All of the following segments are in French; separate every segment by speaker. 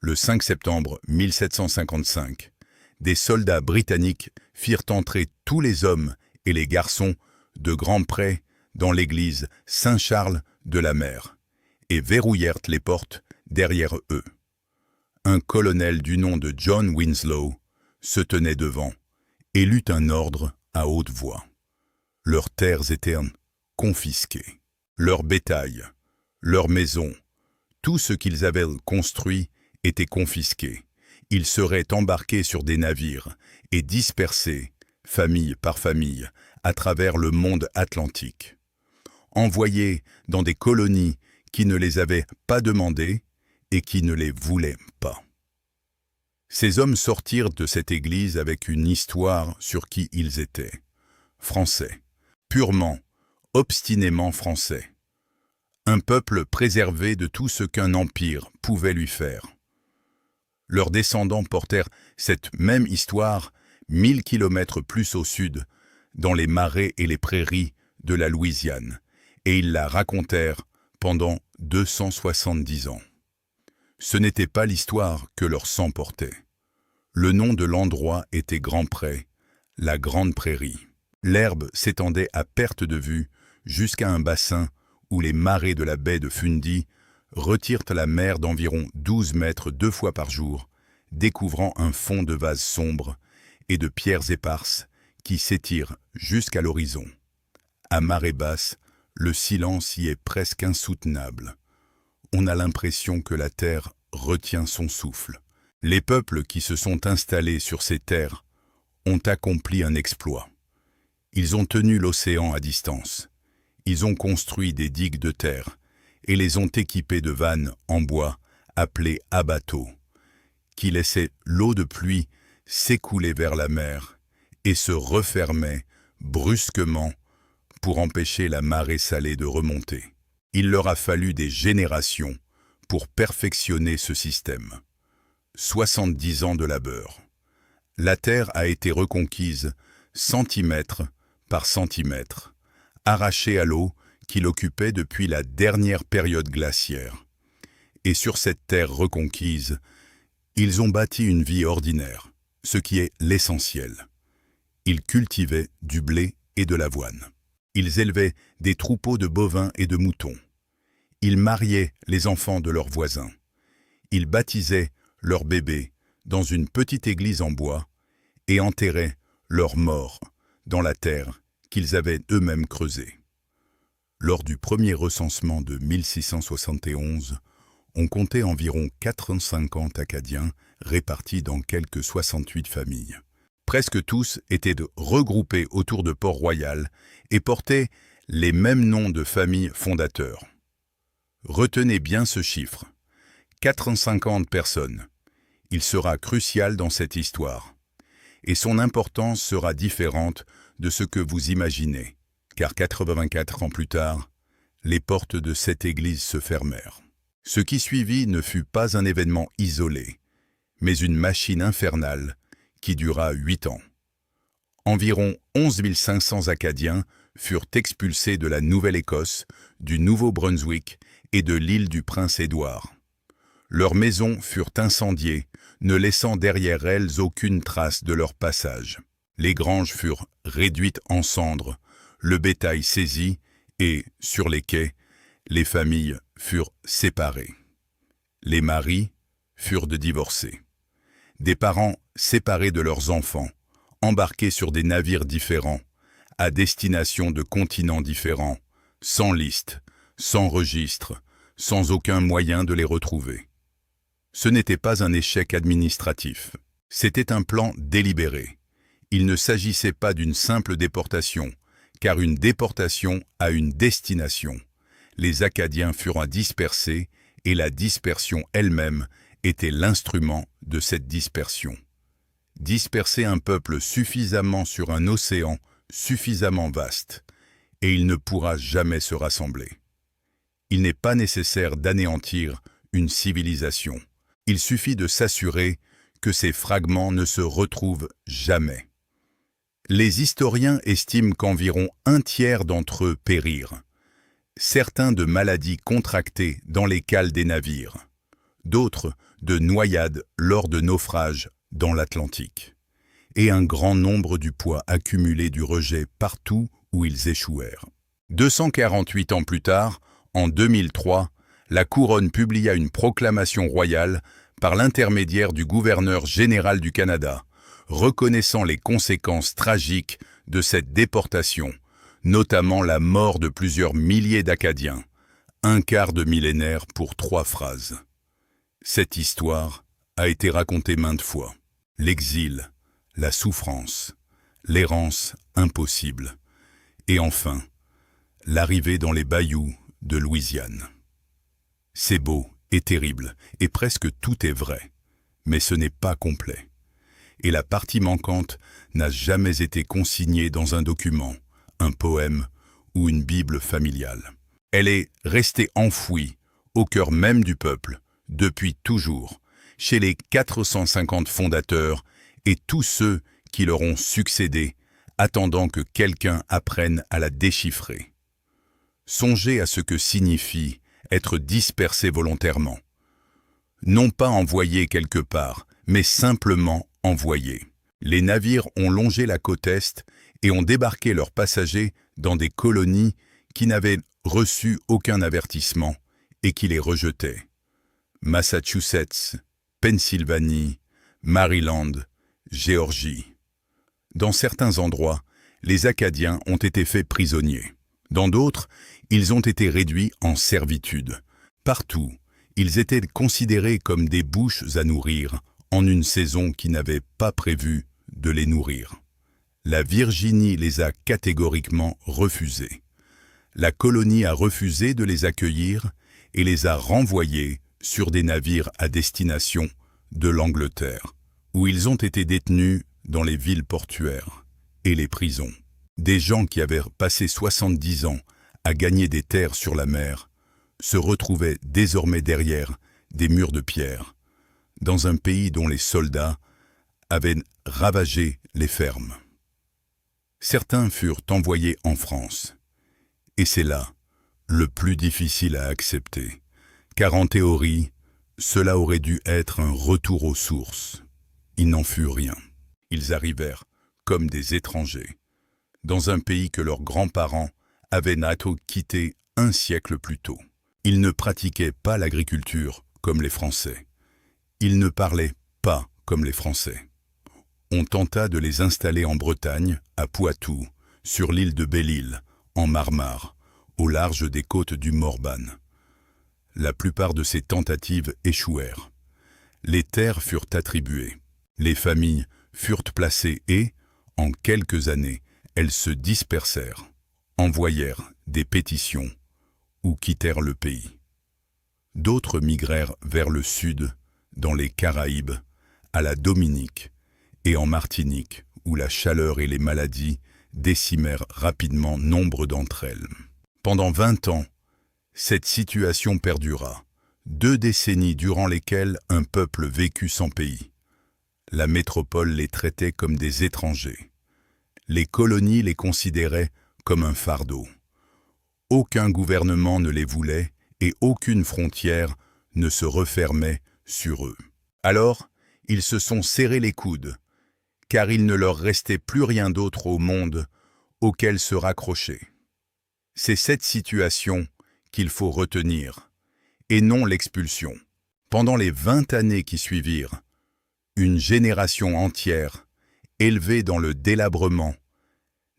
Speaker 1: Le 5 septembre 1755, des soldats britanniques firent entrer tous les hommes et les garçons de grand près dans l'église Saint-Charles de la Mer et verrouillèrent les portes derrière eux. Un colonel du nom de John Winslow se tenait devant et lut un ordre à haute voix. Leurs terres étaient confisquées, leur bétail, leurs maisons, tout ce qu'ils avaient construit était confisqué. Ils seraient embarqués sur des navires et dispersés, famille par famille, à travers le monde atlantique. Envoyés dans des colonies qui ne les avaient pas demandées et qui ne les voulaient pas. Ces hommes sortirent de cette église avec une histoire sur qui ils étaient. Français, purement, obstinément français. Un peuple préservé de tout ce qu'un empire pouvait lui faire. Leurs descendants portèrent cette même histoire 1000 kilomètres plus au sud, dans les marais et les prairies de la Louisiane, et ils la racontèrent pendant 270 ans. Ce n'était pas l'histoire que leur sang portait. Le nom de l'endroit était Grand Pré, la Grande Prairie. L'herbe s'étendait à perte de vue jusqu'à un bassin où les marées de la baie de Fundy retirent la mer d'environ 12 mètres 2 fois par jour, découvrant un fond de vase sombre et de pierres éparses qui s'étirent jusqu'à l'horizon. À marée basse, le silence y est presque insoutenable. On a l'impression que la terre retient son souffle. Les peuples qui se sont installés sur ces terres ont accompli un exploit. Ils ont tenu l'océan à distance. Ils ont construit des digues de terre et les ont équipées de vannes en bois appelées abateaux, qui laissaient l'eau de pluie s'écouler vers la mer et se refermaient brusquement pour empêcher la marée salée de remonter. Il leur a fallu des générations pour perfectionner ce système. 70 ans de labeur. La terre a été reconquise centimètre par centimètre, arrachée à l'eau qui l'occupait depuis la dernière période glaciaire. Et sur cette terre reconquise, ils ont bâti une vie ordinaire, ce qui est l'essentiel. Ils cultivaient du blé et de l'avoine. Ils élevaient des troupeaux de bovins et de moutons. Ils mariaient les enfants de leurs voisins. Ils baptisaient leurs bébés dans une petite église en bois et enterraient leurs morts dans la terre qu'ils avaient eux-mêmes creusée. Lors du premier recensement de 1671, on comptait environ 450 Acadiens répartis dans quelques 68 familles. Presque tous étaient regroupés autour de Port-Royal et portaient les mêmes noms de familles fondateurs. Retenez bien ce chiffre, 450 personnes. Il sera crucial dans cette histoire. Et son importance sera différente de ce que vous imaginez, car 84 ans plus tard, les portes de cette église se fermèrent. Ce qui suivit ne fut pas un événement isolé, mais une machine infernale qui dura 8 ans. Environ 11 500 Acadiens furent expulsés de la Nouvelle-Écosse, du Nouveau-Brunswick et de l'île du Prince-Édouard. Leurs maisons furent incendiées, ne laissant derrière elles aucune trace de leur passage. Les granges furent réduites en cendres, le bétail saisi et, sur les quais, les familles furent séparées. Les maris furent divorcés. Des parents séparés de leurs enfants, embarqués sur des navires différents, à destination de continents différents, sans liste, sans registre, sans aucun moyen de les retrouver. Ce n'était pas un échec administratif, c'était un plan délibéré. Il ne s'agissait pas d'une simple déportation, car une déportation a une destination. Les Acadiens furent dispersés et la dispersion elle-même était l'instrument de cette dispersion. Disperser un peuple suffisamment sur un océan suffisamment vaste, et il ne pourra jamais se rassembler. Il n'est pas nécessaire d'anéantir une civilisation. Il suffit de s'assurer que ces fragments ne se retrouvent jamais. Les historiens estiment qu'environ un tiers d'entre eux périrent, certains de maladies contractées dans les cales des navires, d'autres de noyades lors de naufrages dans l'Atlantique, et un grand nombre du poids accumulé du rejet partout où ils échouèrent. 248 ans plus tard, en 2003, la couronne publia une proclamation royale par l'intermédiaire du gouverneur général du Canada, reconnaissant les conséquences tragiques de cette déportation, notamment la mort de plusieurs milliers d'Acadiens, un quart de millénaire pour 3 phrases. Cette histoire a été racontée maintes fois. L'exil, la souffrance, l'errance impossible, et enfin, l'arrivée dans les bayous de Louisiane. C'est beau et terrible, et presque tout est vrai, mais ce n'est pas complet. Et la partie manquante n'a jamais été consignée dans un document, un poème ou une Bible familiale. Elle est restée enfouie au cœur même du peuple, depuis toujours, chez les 450 fondateurs et tous ceux qui leur ont succédé, attendant que quelqu'un apprenne à la déchiffrer. Songez à ce que signifie être dispersé volontairement. Non pas envoyé quelque part, mais simplement envoyé. Les navires ont longé la côte Est et ont débarqué leurs passagers dans des colonies qui n'avaient reçu aucun avertissement et qui les rejetaient. Massachusetts, Pennsylvanie, Maryland, Géorgie. Dans certains endroits, les Acadiens ont été faits prisonniers. Dans d'autres, ils ont été réduits en servitude. Partout, ils étaient considérés comme des bouches à nourrir en une saison qui n'avait pas prévu de les nourrir. La Virginie les a catégoriquement refusés. La colonie a refusé de les accueillir et les a renvoyés sur des navires à destination de l'Angleterre, où ils ont été détenus dans les villes portuaires et les prisons. Des gens qui avaient passé 70 ans à gagner des terres sur la mer se retrouvaient désormais derrière des murs de pierre, dans un pays dont les soldats avaient ravagé les fermes. Certains furent envoyés en France, et c'est là le plus difficile à accepter, car en théorie, cela aurait dû être un retour aux sources. Il n'en fut rien. Ils arrivèrent comme des étrangers, dans un pays que leurs grands-parents avaient quitté un siècle plus tôt. Ils ne pratiquaient pas l'agriculture comme les Français. Ils ne parlaient pas comme les Français. On tenta de les installer en Bretagne, à Poitou, sur l'île de Belle-Île, en Marmare, au large des côtes du Morvan. La plupart de ces tentatives échouèrent. Les terres furent attribuées, les familles furent placées et, en quelques années, elles se dispersèrent, envoyèrent des pétitions ou quittèrent le pays. D'autres migrèrent vers le sud, dans les Caraïbes, à la Dominique et en Martinique, où la chaleur et les maladies décimèrent rapidement nombre d'entre elles. Pendant 20 ans, cette situation perdura, 2 décennies durant lesquelles un peuple vécut sans pays. La métropole les traitait comme des étrangers. Les colonies les considéraient comme un fardeau. Aucun gouvernement ne les voulait et aucune frontière ne se refermait sur eux. Alors, ils se sont serrés les coudes, car il ne leur restait plus rien d'autre au monde auquel se raccrocher. C'est cette situation qu'il faut retenir, et non l'expulsion. Pendant les 20 années qui suivirent, une génération entière, élevée dans le délabrement,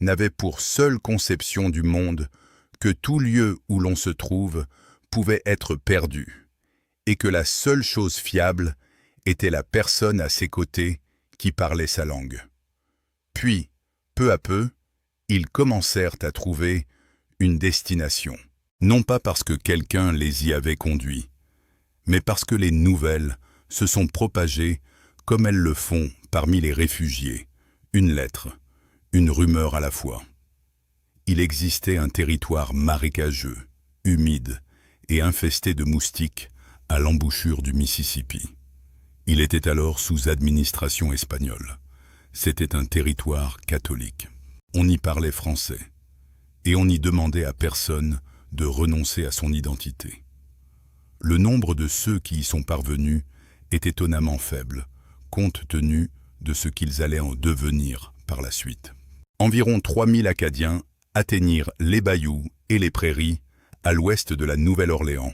Speaker 1: n'avait pour seule conception du monde que tout lieu où l'on se trouve pouvait être perdu, et que la seule chose fiable était la personne à ses côtés qui parlait sa langue. Puis, peu à peu, ils commencèrent à trouver une destination, non pas parce que quelqu'un les y avait conduits, mais parce que les nouvelles se sont propagées comme elles le font parmi les réfugiés, une lettre, une rumeur à la fois. Il existait un territoire marécageux, humide et infesté de moustiques à l'embouchure du Mississippi. Il était alors sous administration espagnole. C'était un territoire catholique. On y parlait français, et on n'y demandait à personne de renoncer à son identité. Le nombre de ceux qui y sont parvenus est étonnamment faible, compte tenu de ce qu'ils allaient en devenir par la suite. Environ 3000 Acadiens atteignirent les bayous et les prairies à l'ouest de la Nouvelle-Orléans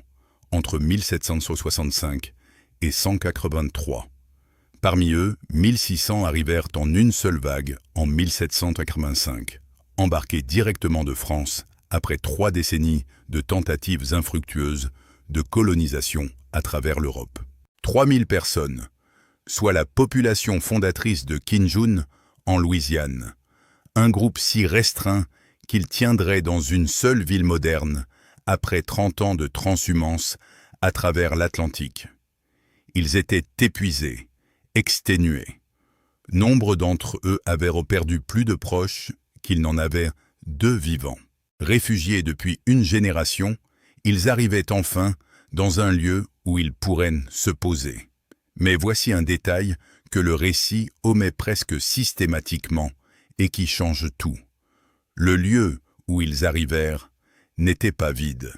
Speaker 1: entre 1765 et 183. Parmi eux, 1600 arrivèrent en une seule vague en 1785, embarqués directement de France après 3 décennies de tentatives infructueuses de colonisation à travers l'Europe. 3000 personnes, soit la population fondatrice de Kinjoun en Louisiane, un groupe si restreint qu'il tiendrait dans une seule ville moderne après 30 ans de transhumance à travers l'Atlantique. Ils étaient épuisés, exténués. Nombre d'entre eux avaient perdu plus de proches qu'ils n'en avaient de vivants. Réfugiés depuis une génération, ils arrivaient enfin dans un lieu où ils pourraient se poser. Mais voici un détail que le récit omet presque systématiquement et qui change tout. Le lieu où ils arrivèrent n'était pas vide.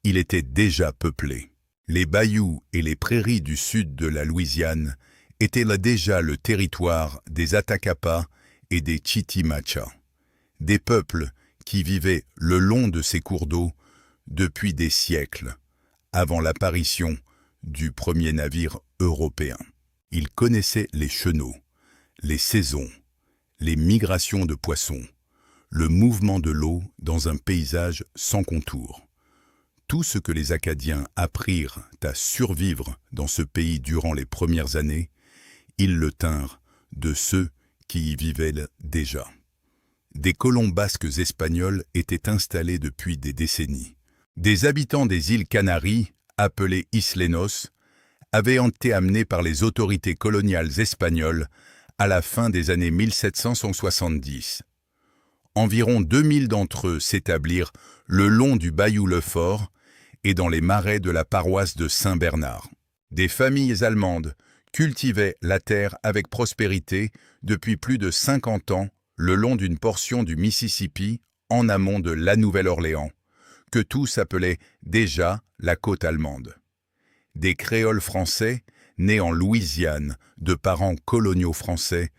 Speaker 1: Il était déjà peuplé. Les bayous et les prairies du sud de la Louisiane étaient là déjà le territoire des Atakapa et des Chitimacha, des peuples qui vivaient le long de ces cours d'eau depuis des siècles, avant l'apparition du premier navire européen. Ils connaissaient les chenaux, les saisons, les migrations de poissons, le mouvement de l'eau dans un paysage sans contour. Tout ce que les Acadiens apprirent à survivre dans ce pays durant les premières années, ils le tinrent de ceux qui y vivaient déjà. Des colons basques espagnols étaient installés depuis des décennies. Des habitants des îles Canaries, appelés Islenos, avaient été amenés par les autorités coloniales espagnoles à la fin des années 1770. Environ 2000 d'entre eux s'établirent le long du bayou Lefort et dans les marais de la paroisse de Saint-Bernard. Des familles allemandes cultivaient la terre avec prospérité depuis plus de 50 ans le long d'une portion du Mississippi en amont de la Nouvelle-Orléans, que tous appelaient déjà la côte allemande. Des créoles français, nés en Louisiane de parents coloniaux français,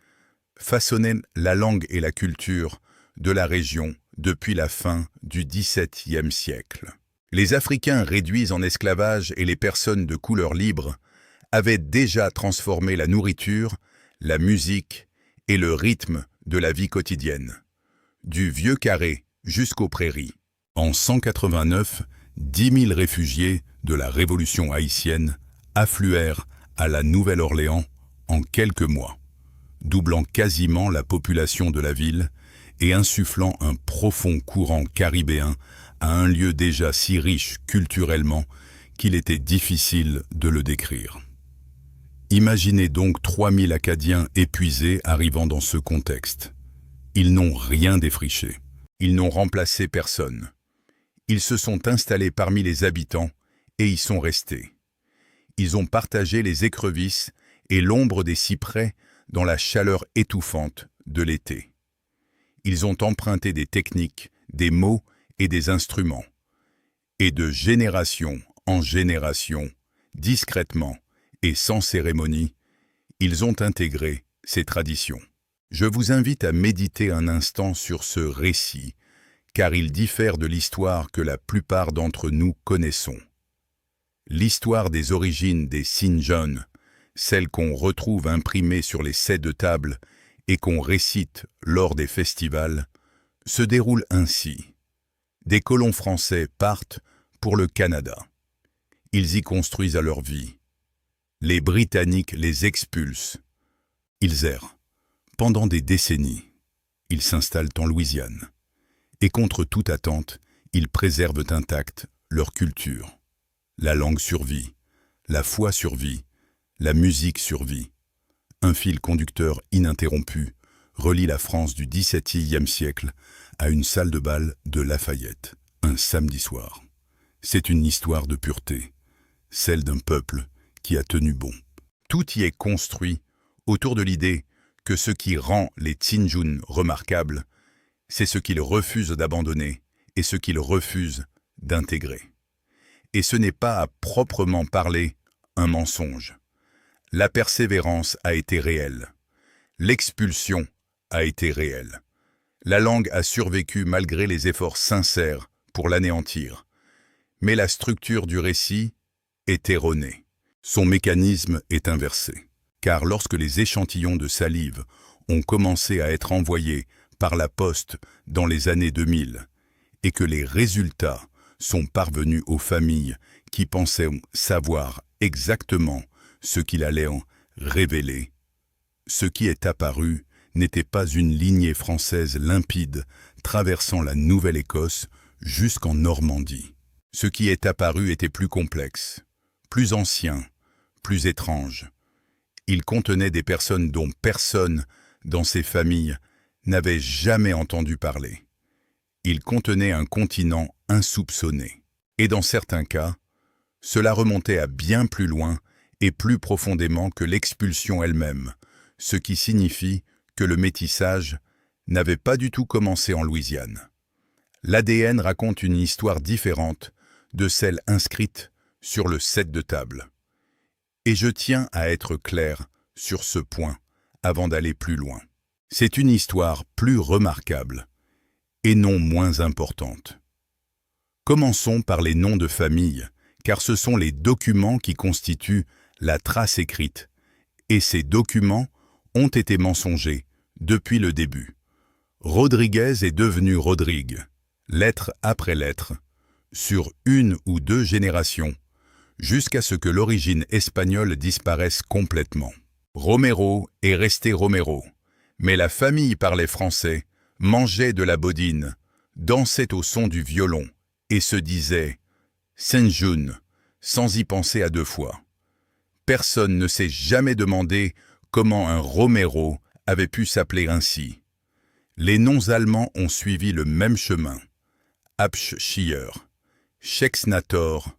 Speaker 1: façonnaient la langue et la culture de la région depuis la fin du XVIIe siècle. Les Africains réduits en esclavage et les personnes de couleur libre avaient déjà transformé la nourriture, la musique et le rythme de la vie quotidienne, du Vieux Carré jusqu'aux prairies. En 189, 10 000 réfugiés de la Révolution haïtienne affluèrent à la Nouvelle-Orléans en quelques mois, doublant quasiment la population de la ville et insufflant un profond courant caribéen à un lieu déjà si riche culturellement qu'il était difficile de le décrire. Imaginez donc 3000 Acadiens épuisés arrivant dans ce contexte. Ils n'ont rien défriché. Ils n'ont remplacé personne. Ils se sont installés parmi les habitants et y sont restés. Ils ont partagé les écrevisses et l'ombre des cyprès dans la chaleur étouffante de l'été. Ils ont emprunté des techniques, des mots et des instruments. Et de génération en génération, discrètement et sans cérémonie, ils ont intégré ces traditions. Je vous invite à méditer un instant sur ce récit, car il diffère de l'histoire que la plupart d'entre nous connaissons. L'histoire des origines des Sinjón, celle qu'on retrouve imprimée sur les sets de table et qu'on récite lors des festivals, se déroule ainsi. Des colons français partent pour le Canada. Ils y construisent à leur vie. Les Britanniques les expulsent. Ils errent. Pendant des décennies, ils s'installent en Louisiane. Et contre toute attente, ils préservent intacte leur culture. La langue survit, la foi survit, la musique survit. Un fil conducteur ininterrompu relie la France du XVIIe siècle à une salle de bal de Lafayette, un samedi soir. C'est une histoire de pureté, celle d'un peuple qui a tenu bon. Tout y est construit autour de l'idée que ce qui rend les Tsinjún remarquables, c'est ce qu'ils refusent d'abandonner et ce qu'ils refusent d'intégrer. Et ce n'est pas à proprement parler un mensonge. La persévérance a été réelle. L'expulsion a été réelle. La langue a survécu malgré les efforts sincères pour l'anéantir. Mais la structure du récit est erronée. Son mécanisme est inversé. Car lorsque les échantillons de salive ont commencé à être envoyés par la poste dans les années 2000 et que les résultats sont parvenus aux familles qui pensaient savoir exactement ce qu'il allait en révéler, ce qui est apparu n'était pas une lignée française limpide traversant la Nouvelle-Écosse jusqu'en Normandie. Ce qui est apparu était plus complexe, plus ancien, plus étrange. Il contenait des personnes dont personne dans ces familles n'avait jamais entendu parler. Il contenait un continent insoupçonné. Et dans certains cas, cela remontait à bien plus loin et plus profondément que l'expulsion elle-même, ce qui signifie que le métissage n'avait pas du tout commencé en Louisiane. L'ADN raconte une histoire différente de celle inscrite sur le set de table. Et je tiens à être clair sur ce point avant d'aller plus loin. C'est une histoire plus remarquable et non moins importante. Commençons par les noms de famille, car ce sont les documents qui constituent la trace écrite, et ces documents ont été mensongers depuis le début. Rodriguez est devenu Rodrigue, lettre après lettre, sur une ou deux générations, jusqu'à ce que l'origine espagnole disparaisse complètement. Romero est resté Romero, mais la famille parlait français, mangeait de la bodine, dansait au son du violon et se disait « Saint-June » sans y penser à deux fois. Personne ne s'est jamais demandé comment un Romero avait pu s'appeler ainsi. Les noms allemands ont suivi le même chemin. Abschier, Schexnator,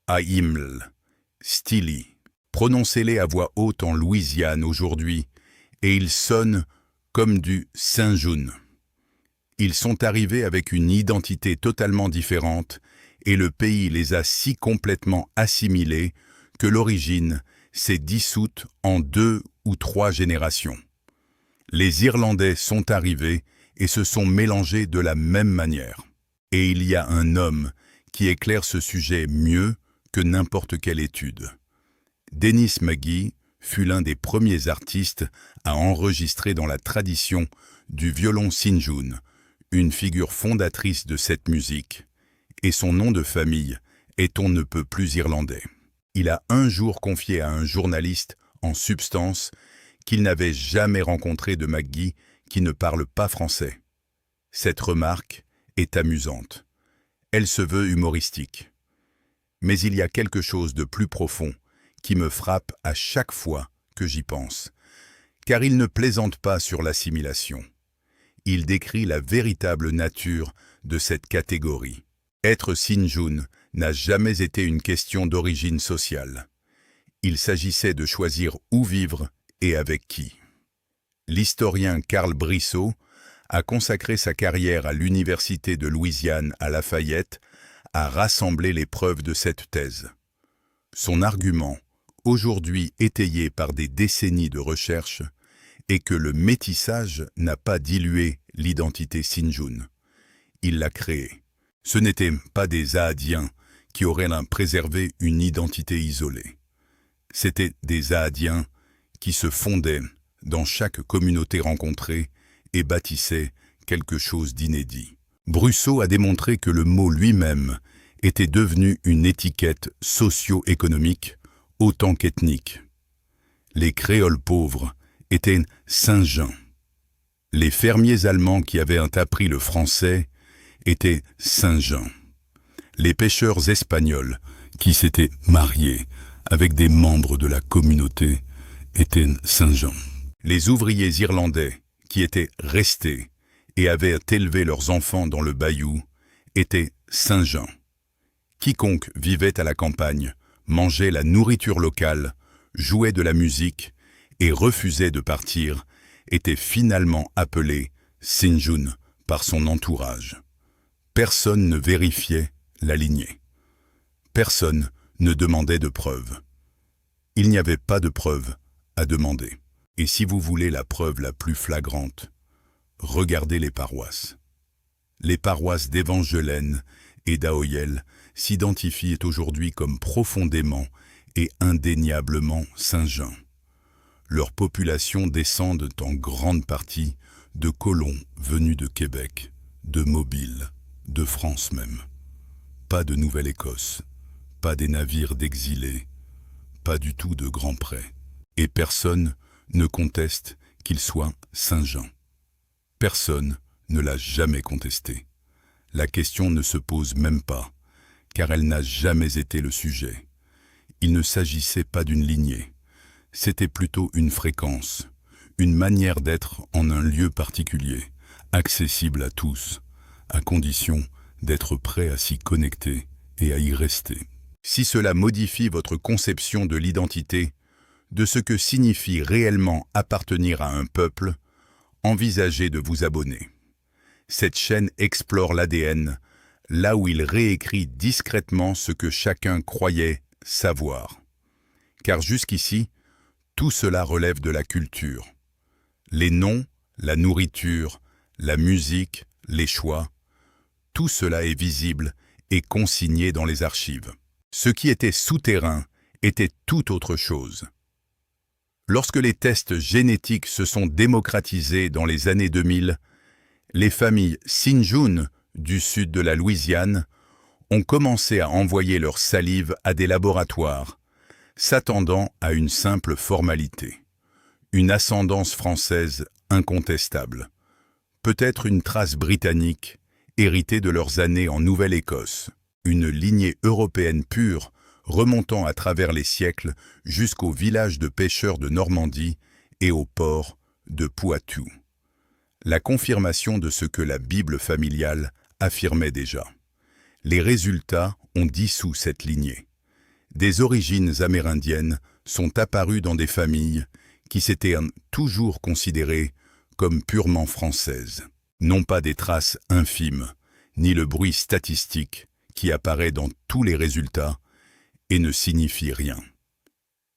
Speaker 1: Aiml, Stilly. Prononcez-les à voix haute en Louisiane aujourd'hui, et ils sonnent comme du Saint-June. Ils sont arrivés avec une identité totalement différente, et le pays les a si complètement assimilés que l'origine s'est dissoute en 2 ou 3 générations. Les Irlandais sont arrivés et se sont mélangés de la même manière. Et il y a un homme qui éclaire ce sujet mieux que n'importe quelle étude. Dennis McGee fut l'un des premiers artistes à enregistrer dans la tradition du violon Saint-June, une figure fondatrice de cette musique, et son nom de famille est on ne peut plus irlandais. Il a un jour confié à un journaliste en substance qu'il n'avait jamais rencontré de McGee qui ne parle pas français. Cette remarque est amusante. Elle se veut humoristique. Mais il y a quelque chose de plus profond qui me frappe à chaque fois que j'y pense, car il ne plaisante pas sur l'assimilation. Il décrit la véritable nature de cette catégorie. Être Saint-June n'a jamais été une question d'origine sociale. Il s'agissait de choisir où vivre et avec qui. L'historien Carl Brissot a consacré sa carrière à l'Université de Louisiane à Lafayette à rassembler les preuves de cette thèse. Son argument, aujourd'hui étayé par des décennies de recherche, est que le métissage n'a pas dilué l'identité Saint-June. Il l'a créée. Ce n'étaient pas des Ahadiens qui auraient préservé une identité isolée. C'étaient des Ahadiens qui se fondaient dans chaque communauté rencontrée et bâtissaient quelque chose d'inédit. Brissot a démontré que le mot lui-même était devenu une étiquette socio-économique autant qu'ethnique. Les créoles pauvres étaient Saint-Jean. Les fermiers allemands qui avaient appris le français étaient Saint-Jean. Les pêcheurs espagnols qui s'étaient mariés avec des membres de la communauté étaient Saint-Jean. Les ouvriers irlandais qui étaient restés et avaient élevé leurs enfants dans le bayou étaient Saint-Jean. Quiconque vivait à la campagne mangeait la nourriture locale, jouait de la musique et refusait de partir était finalement appelé Saint-June par son entourage. Personne ne vérifiait la lignée. Personne ne demandait de preuves. Il n'y avait pas de preuves à demander. Et si vous voulez la preuve la plus flagrante, regardez les paroisses. Les paroisses d'Evangelenne et d'Aoyel s'identifient aujourd'hui comme profondément et indéniablement Saint-Jean. Leurs populations descendent en grande partie de colons venus de Québec, de Mobile, de France même. Pas de Nouvelle-Écosse, pas des navires d'exilés, pas du tout de Grand Pré. Et personne ne conteste qu'il soit Saint-Jean. Personne ne l'a jamais contesté. La question ne se pose même pas, car elle n'a jamais été le sujet. Il ne s'agissait pas d'une lignée, c'était plutôt une fréquence, une manière d'être en un lieu particulier, accessible à tous, à condition d'être prêt à s'y connecter et à y rester. Si cela modifie votre conception de l'identité, de ce que signifie réellement appartenir à un peuple, envisagez de vous abonner. Cette chaîne explore l'ADN, là où il réécrit discrètement ce que chacun croyait savoir. Car jusqu'ici, tout cela relève de la culture. Les noms, la nourriture, la musique, les choix, tout cela est visible et consigné dans les archives. Ce qui était souterrain était tout autre chose. Lorsque les tests génétiques se sont démocratisés dans les années 2000, les familles Sinjun du sud de la Louisiane ont commencé à envoyer leur salive à des laboratoires, s'attendant à une simple formalité. Une ascendance française incontestable. Peut-être une trace britannique, héritée de leurs années en Nouvelle-Écosse. Une lignée européenne pure, remontant à travers les siècles jusqu'au village de pêcheurs de Normandie et au port de Poitou. La confirmation de ce que la Bible familiale affirmait déjà. Les résultats ont dissous cette lignée. Des origines amérindiennes sont apparues dans des familles qui s'étaient toujours considérées comme purement françaises. Non pas des traces infimes, ni le bruit statistique qui apparaît dans tous les résultats et ne signifie rien.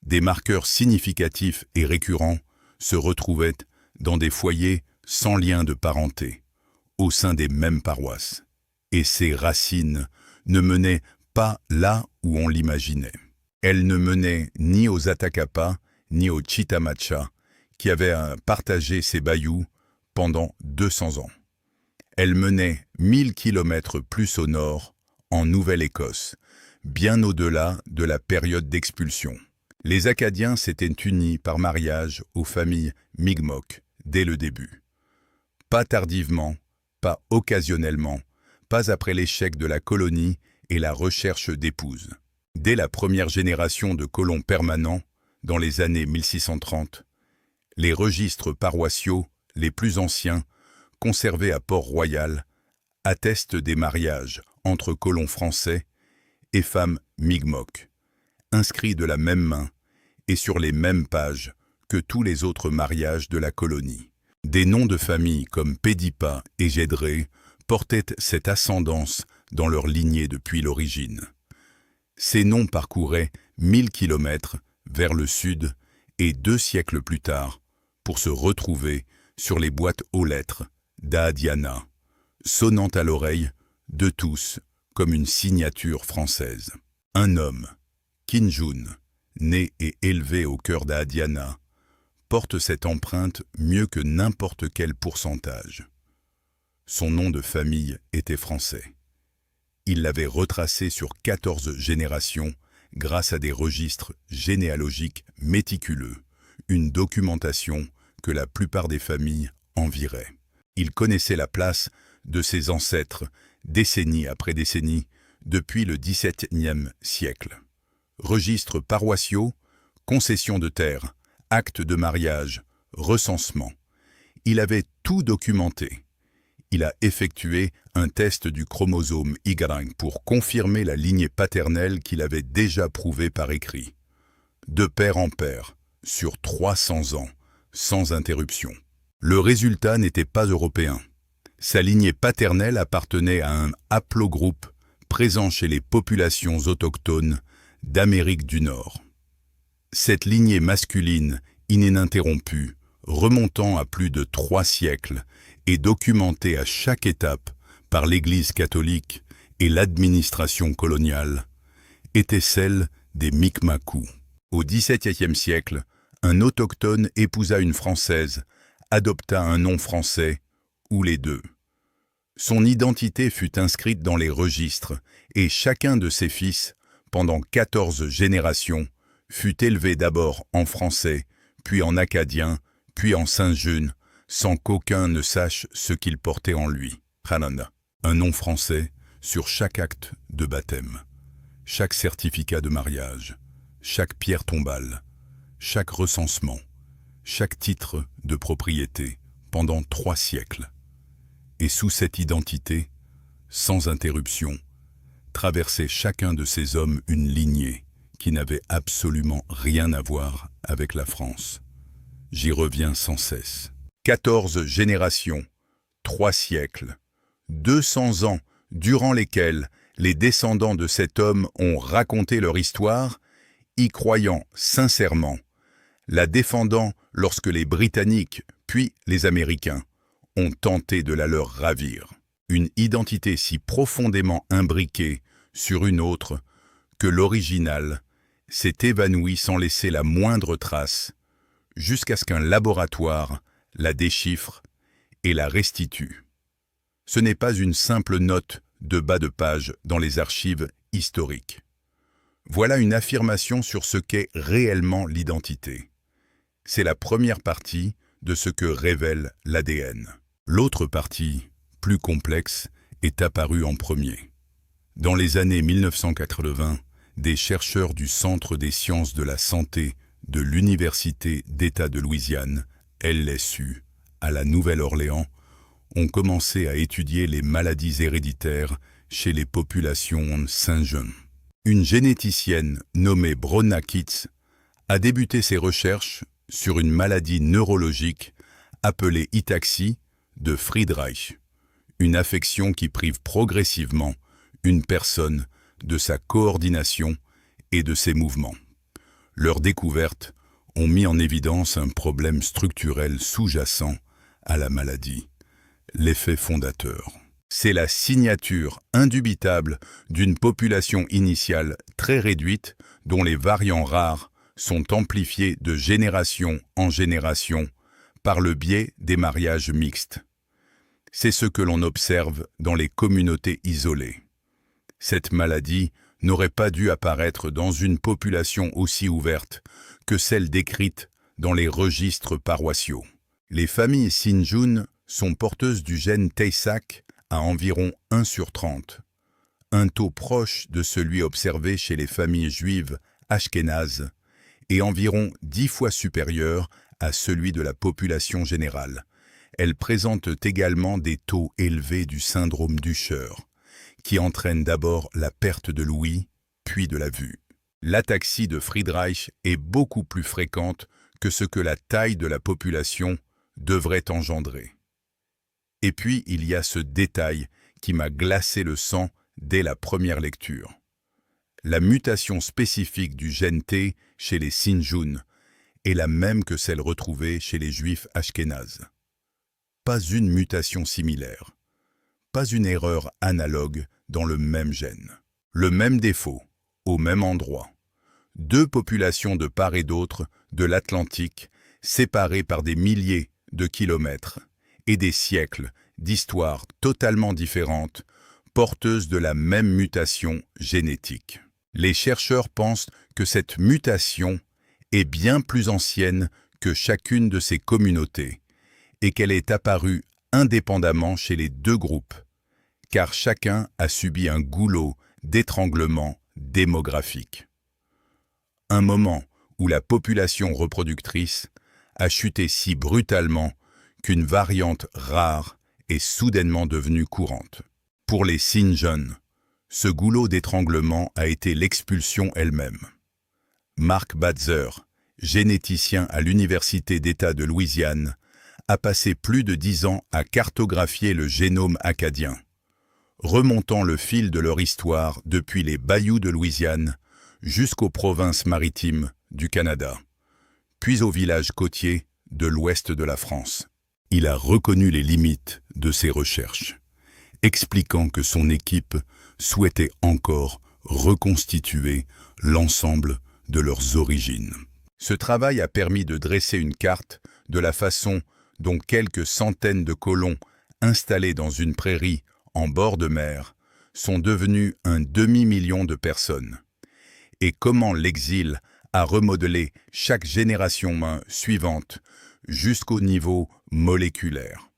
Speaker 1: Des marqueurs significatifs et récurrents se retrouvaient dans des foyers sans lien de parenté, au sein des mêmes paroisses. Et ces racines ne menaient pas là où on l'imaginait. Elles ne menaient ni aux Atakapa, ni aux Chitamacha, qui avaient partagé ces bayous pendant 200 ans. Elles menaient 1000 kilomètres plus au nord, en Nouvelle-Écosse, bien au-delà de la période d'expulsion. Les Acadiens s'étaient unis par mariage aux familles Mi'kmaq dès le début. Pas tardivement, pas occasionnellement, pas après l'échec de la colonie et la recherche d'épouses. Dès la première génération de colons permanents, dans les années 1630, les registres paroissiaux les plus anciens, conservés à Port-Royal, attestent des mariages entre colons français et femmes Mi'kmaq, inscrits de la même main et sur les mêmes pages que tous les autres mariages de la colonie. Des noms de famille comme Pédipa et Gédré portaient cette ascendance dans leur lignée depuis l'origine. Ces noms parcouraient 1000 kilomètres vers le sud et 2 siècles plus tard pour se retrouver sur les boîtes aux lettres d'Adiana, sonnant à l'oreille de tous comme une signature française. Un homme, Kinjun, né et élevé au cœur d'Adiana, porte cette empreinte mieux que n'importe quel pourcentage. Son nom de famille était français. Il l'avait retracé sur 14 générations grâce à des registres généalogiques méticuleux, une documentation que la plupart des familles envieraient. Il connaissait la place de ses ancêtres, décennie après décennie, depuis le XVIIe siècle. Registres paroissiaux, concessions de terres, actes de mariage, recensement. Il avait tout documenté. Il a effectué un test du chromosome Y pour confirmer la lignée paternelle qu'il avait déjà prouvée par écrit. De père en père, sur 300 ans, sans interruption. Le résultat n'était pas européen. Sa lignée paternelle appartenait à un haplogroupe présent chez les populations autochtones d'Amérique du Nord. Cette lignée masculine ininterrompue, remontant à plus de 3 siècles et documentée à chaque étape par l'Église catholique et l'administration coloniale, était celle des Micmacous. Au XVIIe siècle, un autochtone épousa une Française, adopta un nom français, ou les deux. Son identité fut inscrite dans les registres et chacun de ses fils, pendant 14 générations, fut élevé d'abord en français, puis en acadien, puis en Saint-June, sans qu'aucun ne sache ce qu'il portait en lui. Hananda. Un nom français sur chaque acte de baptême, chaque certificat de mariage, chaque pierre tombale, chaque recensement, chaque titre de propriété pendant 3 siècles. Et sous cette identité, sans interruption, traversait chacun de ces hommes une lignée qui n'avait absolument rien à voir avec la France. J'y reviens sans cesse. 14 générations, 3 siècles, 200 ans durant lesquels les descendants de cet homme ont raconté leur histoire, y croyant sincèrement, la défendant lorsque les Britanniques, puis les Américains, ont tenté de la leur ravir. Une identité si profondément imbriquée sur une autre que l'original s'est évanoui sans laisser la moindre trace, jusqu'à ce qu'un laboratoire la déchiffre et la restitue. Ce n'est pas une simple note de bas de page dans les archives historiques. Voilà une affirmation sur ce qu'est réellement l'identité. C'est la première partie de ce que révèle l'ADN. L'autre partie, plus complexe, est apparue en premier. Dans les années 1980, des chercheurs du Centre des sciences de la santé de l'Université d'État de Louisiane, LSU, à la Nouvelle-Orléans, ont commencé à étudier les maladies héréditaires chez les populations Saint-Jean. Une généticienne nommée Brona Kitts a débuté ses recherches sur une maladie neurologique appelée ataxie de Friedreich, une affection qui prive progressivement une personne de sa coordination et de ses mouvements. Leurs découvertes ont mis en évidence un problème structurel sous-jacent à la maladie, l'effet fondateur. C'est la signature indubitable d'une population initiale très réduite dont les variants rares sont amplifiés de génération en génération par le biais des mariages mixtes. C'est ce que l'on observe dans les communautés isolées. Cette maladie n'aurait pas dû apparaître dans une population aussi ouverte que celle décrite dans les registres paroissiaux. Les familles Sinjun sont porteuses du gène Tay-Sachs à environ 1 sur 30, un taux proche de celui observé chez les familles juives ashkénazes et environ 10 fois supérieur à celui de la population générale. Elles présentent également des taux élevés du syndrome d'Usher, qui entraîne d'abord la perte de l'ouïe, puis de la vue. L'ataxie de Friedreich est beaucoup plus fréquente que ce que la taille de la population devrait engendrer. Et puis il y a ce détail qui m'a glacé le sang dès la première lecture. La mutation spécifique du gène T chez les Sinjun est la même que celle retrouvée chez les Juifs ashkénazes. Pas une mutation similaire, pas une erreur analogue dans le même gène. Le même défaut, au même endroit. 2 populations de part et d'autre de l'Atlantique, séparées par des milliers de kilomètres et des siècles d'histoires totalement différentes, porteuses de la même mutation génétique. Les chercheurs pensent que cette mutation est bien plus ancienne que chacune de ces communautés et qu'elle est apparue indépendamment chez les 2 groupes, car chacun a subi un goulot d'étranglement démographique. Un moment où la population reproductrice a chuté si brutalement qu'une variante rare est soudainement devenue courante. Pour les Sinjun, ce goulot d'étranglement a été l'expulsion elle-même. Mark Batzer, généticien à l'Université d'État de Louisiane, a passé plus de 10 ans à cartographier le génome acadien, remontant le fil de leur histoire depuis les bayous de Louisiane jusqu'aux provinces maritimes du Canada, puis au village côtier de l'ouest de la France. Il a reconnu les limites de ses recherches, expliquant que son équipe souhaitait encore reconstituer l'ensemble de leurs origines. Ce travail a permis de dresser une carte de la façon dont quelques centaines de colons installés dans une prairie en bord de mer sont devenus un demi-million de personnes, et comment l'exil a remodelé chaque génération suivante jusqu'au niveau moléculaire.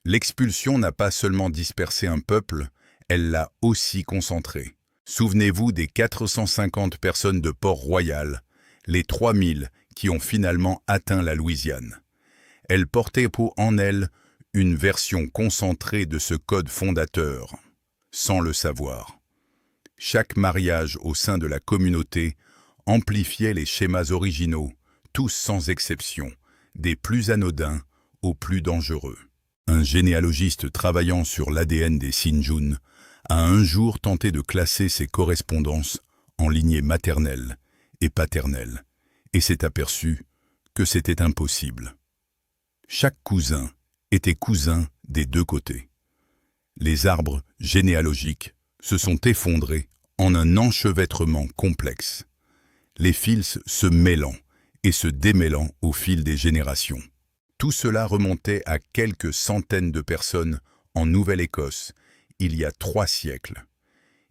Speaker 1: L'expulsion n'a pas seulement dispersé un peuple, elle l'a aussi concentré. Souvenez-vous des 450 personnes de Port-Royal, les 3000 qui ont finalement atteint la Louisiane. Elle portait en elle une version concentrée de ce code fondateur, sans le savoir. Chaque mariage au sein de la communauté amplifiait les schémas originaux, tous sans exception, des plus anodins aux plus dangereux. Un généalogiste travaillant sur l'ADN des Sinjun a un jour tenté de classer ses correspondances en lignées maternelles et paternelles, et s'est aperçu que c'était impossible. Chaque cousin était cousin des deux côtés. Les arbres généalogiques se sont effondrés en un enchevêtrement complexe, les fils se mêlant et se démêlant au fil des générations. Tout cela remontait à quelques centaines de personnes en Nouvelle-Écosse, il y a 3 siècles.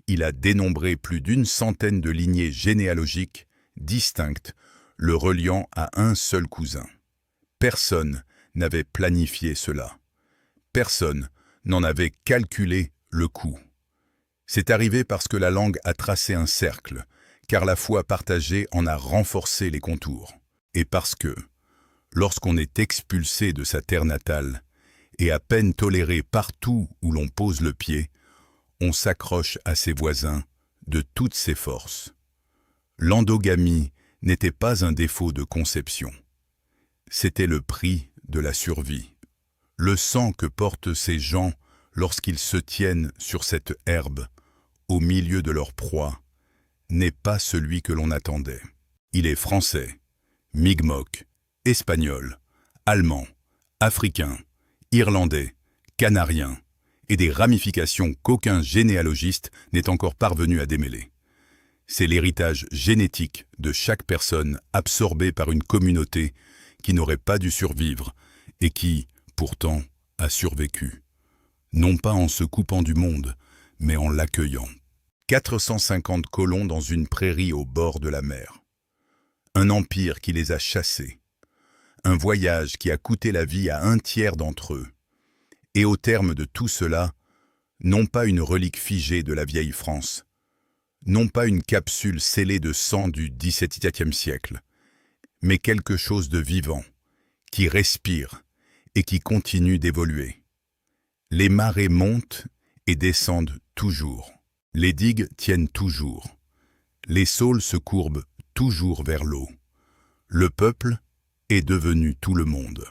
Speaker 1: Il a dénombré plus d'une centaine de lignées généalogiques distinctes, le reliant à un seul cousin. Personne n'avait planifié cela. Personne n'en avait calculé le coût. C'est arrivé parce que la langue a tracé un cercle, car la foi partagée en a renforcé les contours. Et parce que, lorsqu'on est expulsé de sa terre natale, et à peine toléré partout où l'on pose le pied, on s'accroche à ses voisins de toutes ses forces. L'endogamie n'était pas un défaut de conception. C'était le prix de la survie. Le sang que portent ces gens lorsqu'ils se tiennent sur cette herbe, au milieu de leur proie, n'est pas celui que l'on attendait. Il est français, Mi'kmaq, espagnol, allemand, africain, irlandais, canarien, et des ramifications qu'aucun généalogiste n'est encore parvenu à démêler. C'est l'héritage génétique de chaque personne absorbée par une communauté qui n'aurait pas dû survivre et qui, pourtant, a survécu. Non pas en se coupant du monde, mais en l'accueillant. 450 colons dans une prairie au bord de la mer. Un empire qui les a chassés. Un voyage qui a coûté la vie à 1/3 d'entre eux. Et au terme de tout cela, non pas une relique figée de la vieille France, non pas une capsule scellée de sang du XVIIe siècle, mais quelque chose de vivant, qui respire et qui continue d'évoluer. Les marées montent et descendent toujours. Les digues tiennent toujours. Les saules se courbent toujours vers l'eau. Le peuple est devenu tout le monde.